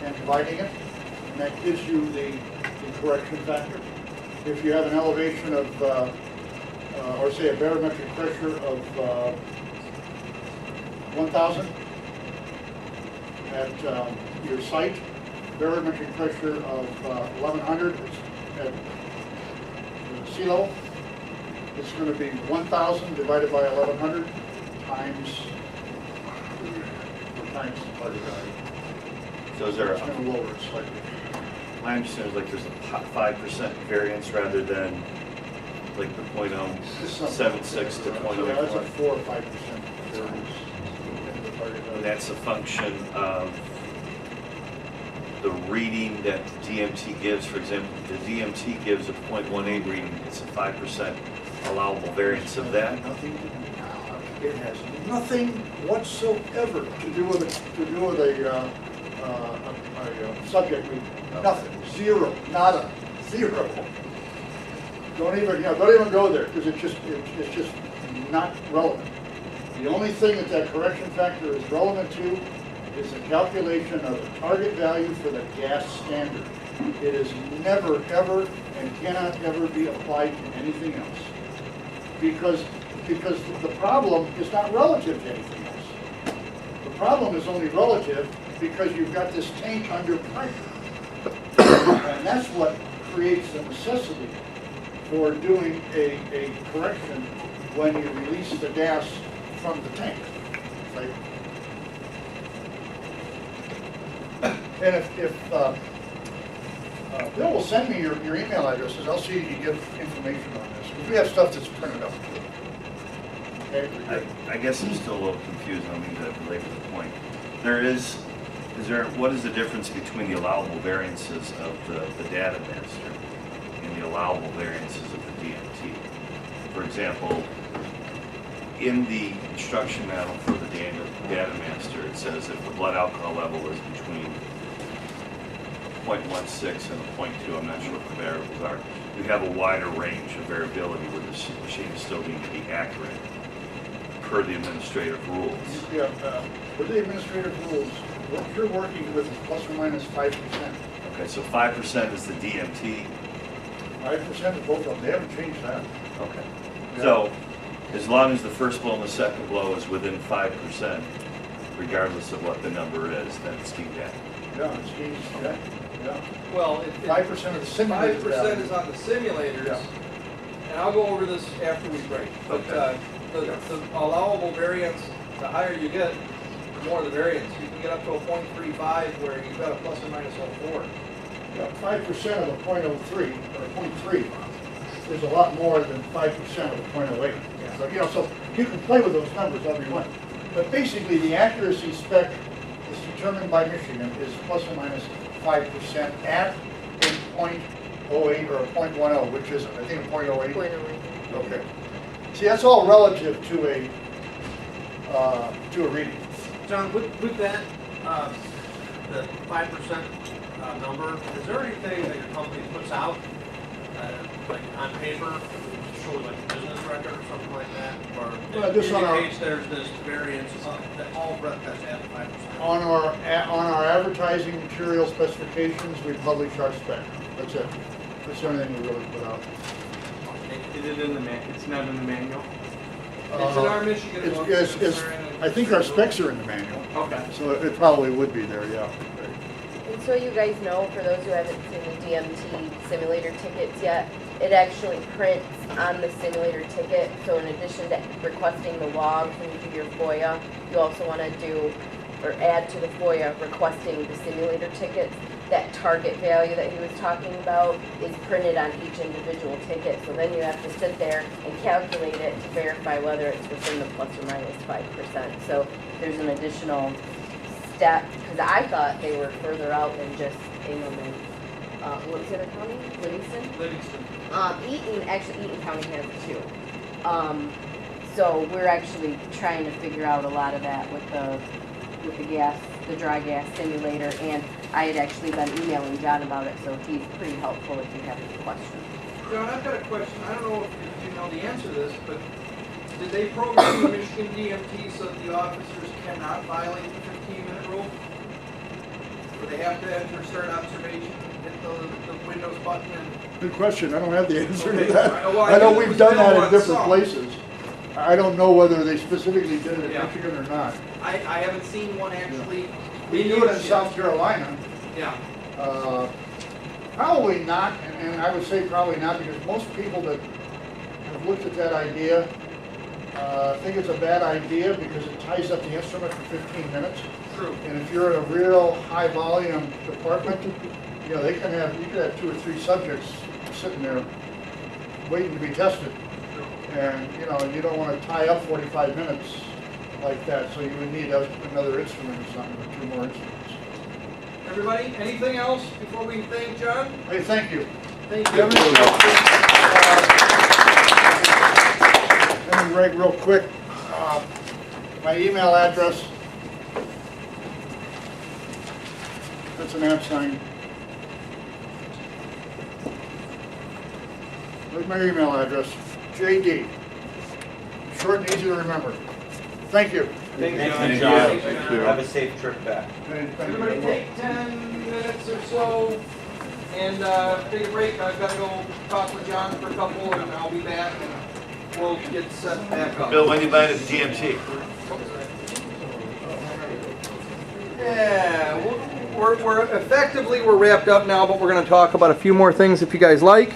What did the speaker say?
and dividing it, and that gives you the correction factor. If you have an elevation of, or say a barometric pressure of 1,000 at your site, barometric pressure of 1,100 at sea level, it's going to be 1,000 divided by 1,100 times target value. So is there It's going to lower it slightly. my understanding is like there's a 5% variance rather than like the 0.076 to Yeah, that's a 0.04. 4 or 5% variance in the target value. And that's a function of the reading that the DMT gives. For example, the DMT gives a 0.18 reading, it's a 5% allowable variance of that. It has nothing whatsoever to do with a subject reading. Nothing. Zero. Nada. Zero. Don't even go there because it's just not relevant. The only thing that correction factor is relevant to is the calculation of the target value for the gas standard. It is never, ever, and cannot ever be applied to anything else. Because the problem is not relative to anything else. The problem is only relative because you've got this tank under pressure. And that's what creates the necessity for doing a correction when you release the gas from the tank. Right? And if Bill will send me your email addresses, I'll see if you get information on this. If we have stuff that's printed up. Okay? I guess I'm still a little confused, I don't mean to belabor the point. What is the difference between the allowable variances of the Datamaster and the allowable variances of the DMT? For example, in the instruction manual for the Datamaster, it says if the blood alcohol level is between 0.16 and 0.2, I'm not sure what the variables are, you have a wider range of variability where the machine is still going to be accurate per the administrative rules. Yeah, with the administrative rules, what you're working with is plus or minus 5%. Okay, so 5% is the DMT. 5% of both of them. They haven't changed that. Okay. Yeah. So, as long as the first blow and the second blow is within 5%, regardless of what the number is, then it's deemed accurate. Yeah, it's changed. Yeah. Yeah. Well, 5% of the simulated 5% is on the simulators, Yeah. and I'll go over this after we break. But Okay. the allowable variance, the higher you get, the more the variance. You can get up to a 0.35 where you've got a plus or minus 0.4. Yeah, 5% of the 0.03 or 0.3 is a lot more than 5% of the 0.08. Yeah. So, so you can play with those numbers however you want. But basically, the accuracy spec is determined by Michigan is plus or minus 5% at a 0.08 or a 0.10, which is, I think, a 0.08. 0.08. Okay. See, that's all relative to a reading. John, with that, the 5% number, is there anything that your company puts out, like on paper, to show like a business record or something like that? Or Well, it just on our- indicates there's this variance that all breath tests have 5%? On our advertising material specifications, we publish our spec. That's it. That's the only thing we really put out. Is it in the it's not in the manual? It's in our Michigan It's- book. it's- it's- I think our specs are in the manual, Okay. so it probably would be there, yeah. And so you guys know, for those who haven't seen the DMT simulator tickets yet, it actually prints on the simulator ticket. So in addition to requesting the logs when you do your FOIA, you also want to do or add to the FOIA requesting the simulator tickets. That target value that he was talking about is printed on each individual ticket. So then you have to sit there and calculate it to verify whether it's within the plus or minus 5%. So there's an additional step, because I thought they were further out than just Ingham and, what's the other county? Livingston? Livingston. Eaton County has it too. So we're actually trying to figure out a lot of that with the dry gas simulator, and I had actually been emailing John about it, so he's pretty helpful if you have any questions. John, I've got a question. I don't know if you know the answer to this, but did they program the Michigan DMT so that the officers cannot violate the 15-minute rule? where they have to enter start observation, hit the Windows button and. Good question, I don't have the answer to Okay. that. Well, I know knew it we've was done that available in on different some. places. I don't know whether they specifically did it in Yeah. Michigan or not. I haven't seen one actually. We do it in South Carolina. Yeah, Probably not, and I would say probably not, because most people that have looked at that idea think it's a bad idea because it ties up the instrument for 15 minutes. true. And if you're in a real high volume department, you know, you could have 2 or 3 subjects sitting there waiting to be tested. And, you know, you don't want to tie up 45 minutes like that, so you would need another instrument or something, or 2 more instruments. Everybody, anything else before we thank John? Hey, thank you. Thank you. Let me Greg, real quick, my email address, that's an amp sign. There's my email address, JD, short and easy to remember. Thank you. Thank you, John. Thank you. Have a safe trip back. Everybody take 10 minutes or so and take a break. I've got to go talk with John for a couple and I'll be back and we'll get set back up. Bill, when you buy the DMT? Yeah, we're effectively wrapped up now, but we're going to talk about a few more things if you guys like.